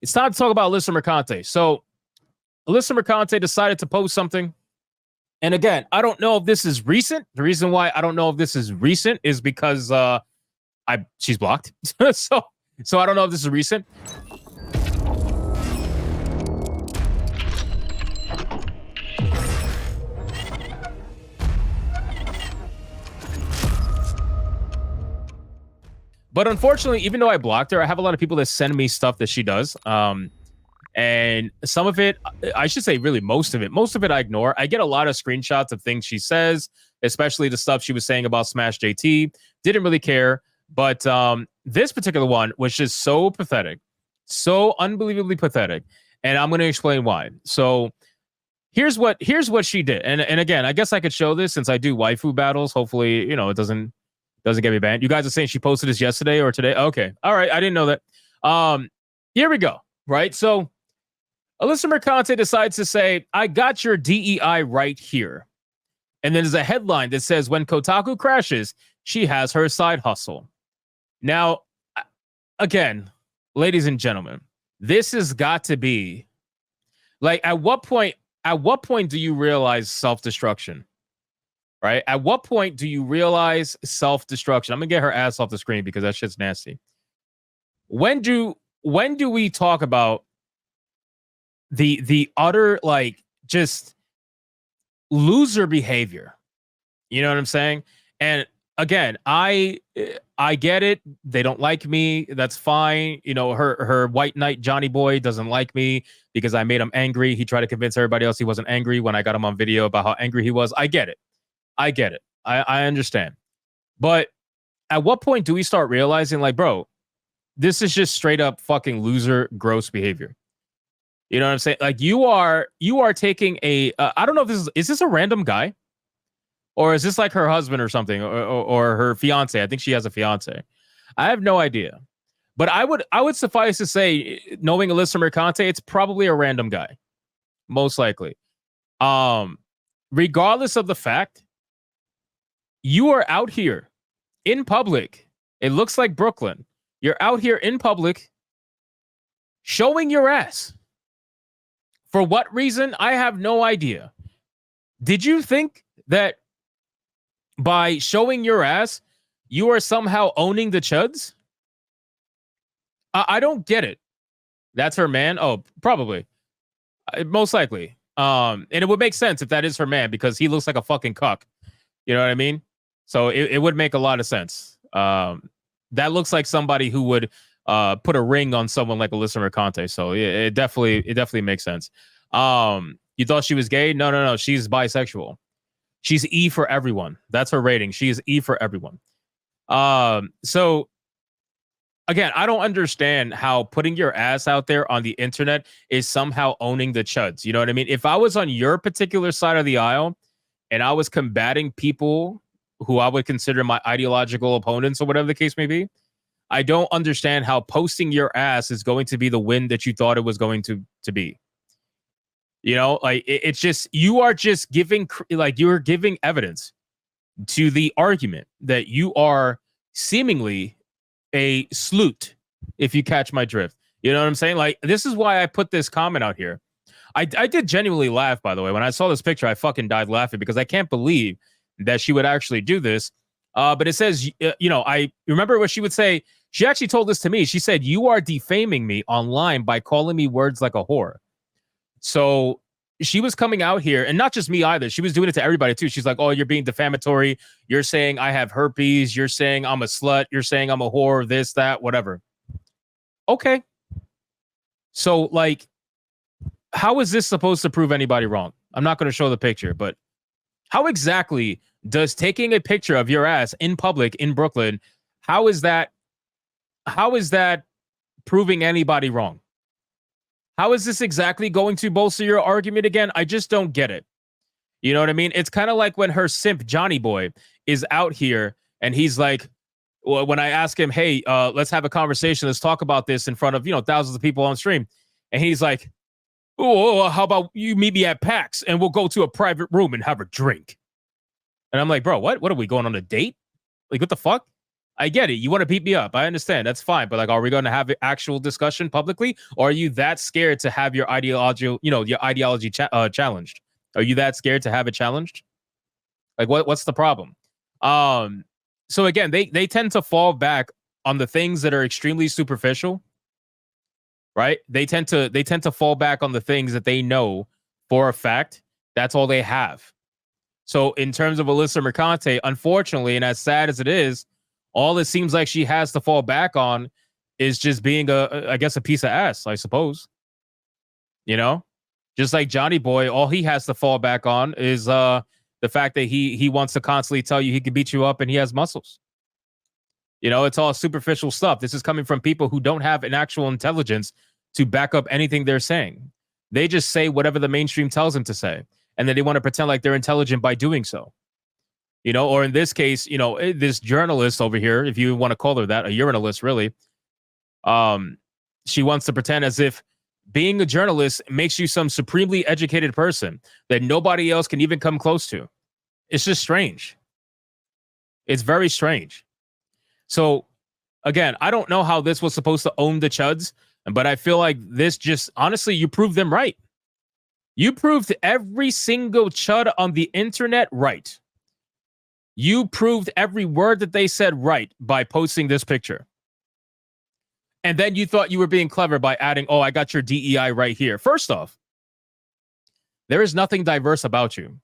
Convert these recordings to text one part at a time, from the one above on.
It's time to talk about Alyssa Mercante. So Alyssa Mercante decided to post something. And again, I don't know if this is recent. The reason why I don't know if this is recent is because she's blocked. so I don't know if this is recent. But unfortunately, even though I blocked her, I have a lot of people that send me stuff that she does. And some of it, I should say really most of it I ignore. I get a lot of screenshots of things she says, especially the stuff she was saying about Smash JT. Didn't really care. But this particular one was just so pathetic, so unbelievably pathetic. And I'm going to explain why. So here's what she did. And again, I guess I could show this since I do waifu battles. Hopefully, it doesn't get me banned. You guys are saying she posted this yesterday or today? Okay. All right. I didn't know that. Here we go. Right. So Alyssa Mercante decides to say, I got your DEI right here. And then there's a headline that says, when Kotaku crashes, she has her side hustle. Now, again, ladies and gentlemen, this has got to be like, at what point do you realize self-destruction? Right? At what point do you realize self-destruction? I'm gonna get her ass off the screen because that shit's nasty. When do we talk about the utter, like, just loser behavior? You know what I'm saying? And again, I get it. They don't like me. That's fine. Her white knight Johnny Boy doesn't like me because I made him angry. He tried to convince everybody else he wasn't angry when I got him on video about how angry he was. I get it. I understand. But at what point do we start realizing, like, bro, this is just straight up fucking loser, gross behavior? You know what I'm saying? Like, you are taking a, I don't know if is this a random guy? Or is this like her husband or something? Or her fiance? I think she has a fiance. I have no idea. But I would suffice to say, knowing Alyssa Mercante, it's probably a random guy. Most likely. Regardless of the fact, you are out here in public. It looks like Brooklyn. You're out here in public showing your ass. For what reason? I have no idea. Did you think that by showing your ass, you are somehow owning the CHUDS? I don't get it. That's her man? Oh, probably. Most likely. And it would make sense if that is her man because he looks like a fucking cuck. You know what I mean? So it would make a lot of sense. That looks like somebody who would put a ring on someone like Alyssa Mercante. So it definitely makes sense. You thought she was gay? No. She's bisexual. She's E for everyone. That's her rating. She is E for everyone. So again, I don't understand how putting your ass out there on the internet is somehow owning the CHUDS. You know what I mean? If I was on your particular side of the aisle and I was combating people who I would consider my ideological opponents or whatever the case may be, I don't understand how posting your ass is going to be the win that you thought it was going to be. Like it's just, you are just giving, like, you're giving evidence to the argument that you are seemingly a sleut, if you catch my drift. You know what I'm saying? Like, this is why I put this comment out here. I did genuinely laugh, by the way. When I saw this picture, I fucking died laughing because I can't believe that she would actually do this. But it says, I remember what she would say. She actually told this to me. She said, you are defaming me online by calling me words like a whore. So she was coming out here, and not just me either. She was doing it to everybody too. She's like, oh, you're being defamatory. You're saying I have herpes. You're saying I'm a slut. You're saying I'm a whore, this, that, whatever. Okay. So, like, how is this supposed to prove anybody wrong? I'm not going to show the picture, but how exactly does taking a picture of your ass in public in Brooklyn, how is that proving anybody wrong? How is this exactly going to bolster your argument again? I just don't get it. You know what I mean? It's kind of like when her simp Johnny Boy is out here and he's like, well, when I ask him, hey, let's have a conversation. Let's talk about this in front of, thousands of people on stream. And he's like, oh, how about you meet me at PAX and we'll go to a private room and have a drink. And I'm like, bro, what are we going on a date? Like, what the fuck? I get it. You want to beat me up. I understand. That's fine. But like, are we going to have an actual discussion publicly? Or are you that scared to have your ideology, your ideology challenged? Are you that scared to have it challenged? Like, what's the problem? So again, they tend to fall back on the things that are extremely superficial, right? They tend to fall back on the things that they know for a fact. That's all they have. So in terms of Alyssa Mercante, unfortunately, and as sad as it is, all it seems like she has to fall back on is just being I guess a piece of ass, I suppose. Just like Johnny Boy, all he has to fall back on is the fact that he wants to constantly tell you he can beat you up and he has muscles. It's all superficial stuff. This is coming from people who don't have an actual intelligence to back up anything they're saying. They just say whatever the mainstream tells them to say, and then they want to pretend like they're intelligent by doing so. Or in this case, this journalist over here, if you want to call her that, a urinalist, really, she wants to pretend as if being a journalist makes you some supremely educated person that nobody else can even come close to. It's just strange. It's very strange. So, again, I don't know how this was supposed to own the CHUDS, but I feel like this just, honestly, you proved them right. You proved every single CHUD on the internet right. You proved every word that they said right by posting this picture. And then you thought you were being clever by adding, oh, I got your DEI right here. First off, there is nothing diverse about you.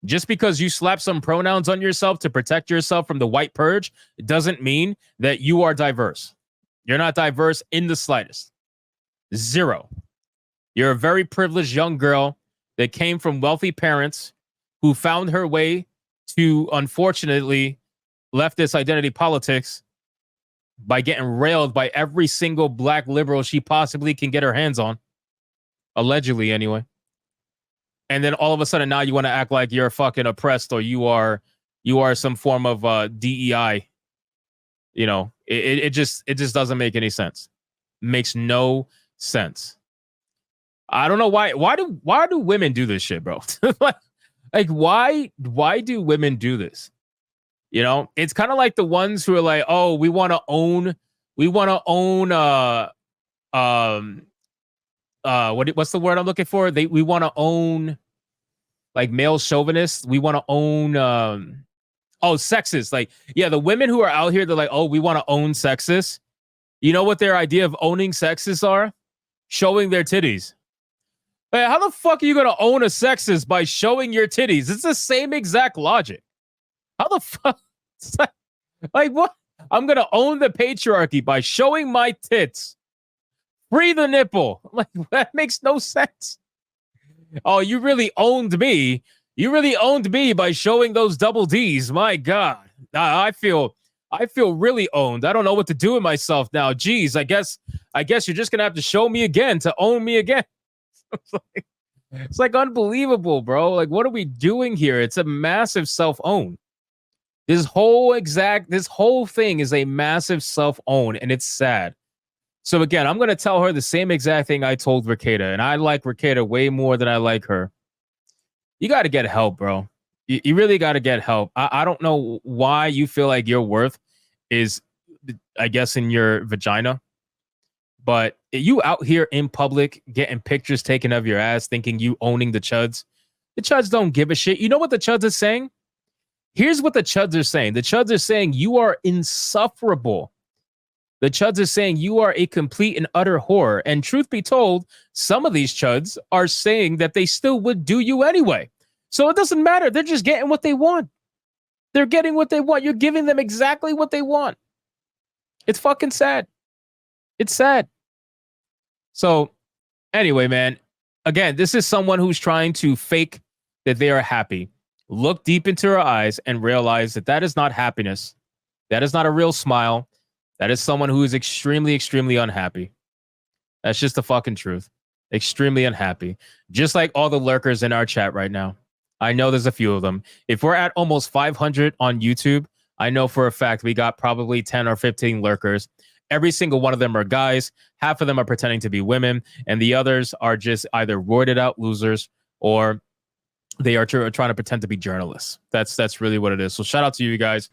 Just because you slap some pronouns on yourself to protect yourself from the white purge doesn't mean that you are diverse. You're not diverse in the slightest. Zero. You're a very privileged young girl that came from wealthy parents who found her way to, unfortunately, leftist identity politics by getting railed by every single black liberal she possibly can get her hands on. Allegedly, anyway. And then all of a sudden now you want to act like you're fucking oppressed or you are some form of DEI. It just doesn't make any sense. Makes no sense. I don't know why do women do this shit, bro? Like why do women do this? It's kind of like the ones who are like, oh, we want to own what's the word I'm looking for? We want to own like male chauvinists. We want to own sexist. Like, yeah, the women who are out here, they're like, oh, we want to own sexists. You know what their idea of owning sexists are? Showing their titties. Hey, how the fuck are you gonna own a sexist by showing your titties? It's the same exact logic. How the fuck? Like what? I'm gonna own the patriarchy by showing my tits. Free the nipple. Like that makes no sense. Oh, you really owned me. You really owned me by showing those double D's. My God, I feel really owned. I don't know what to do with myself now. Geez, I guess you're just gonna have to show me again to own me again. It's like unbelievable, bro. Like, what are we doing here? It's a massive self-own. This whole thing is a massive self-own, and it's sad. So again, I'm going to tell her the same exact thing I told Ricada, and I like Ricada way more than I like her. You got to get help, bro. You really got to get help. I don't know why you feel like your worth is, I guess, in your vagina. But you out here in public getting pictures taken of your ass thinking you owning the CHUDS. The CHUDS don't give a shit. You know what the CHUDS is saying? Here's what the CHUDS are saying. The CHUDS are saying you are insufferable. The CHUDS are saying you are a complete and utter whore. And truth be told, some of these CHUDS are saying that they still would do you anyway. So it doesn't matter. They're just getting what they want. They're getting what they want. You're giving them exactly what they want. It's fucking sad. It's sad. So anyway, man, again, this is someone who's trying to fake that they are happy. Look deep into her eyes and realize that that is not happiness. That is not a real smile. That is someone who is extremely, extremely unhappy. That's just the fucking truth. Extremely unhappy. Just like all the lurkers in our chat right now. I know there's a few of them. If we're at almost 500 on YouTube, I know for a fact we got probably 10 or 15 lurkers. Every single one of them are guys. Half of them are pretending to be women, and the others are just either roided out losers or they are trying to pretend to be journalists. That's really what it is. So shout out to you guys.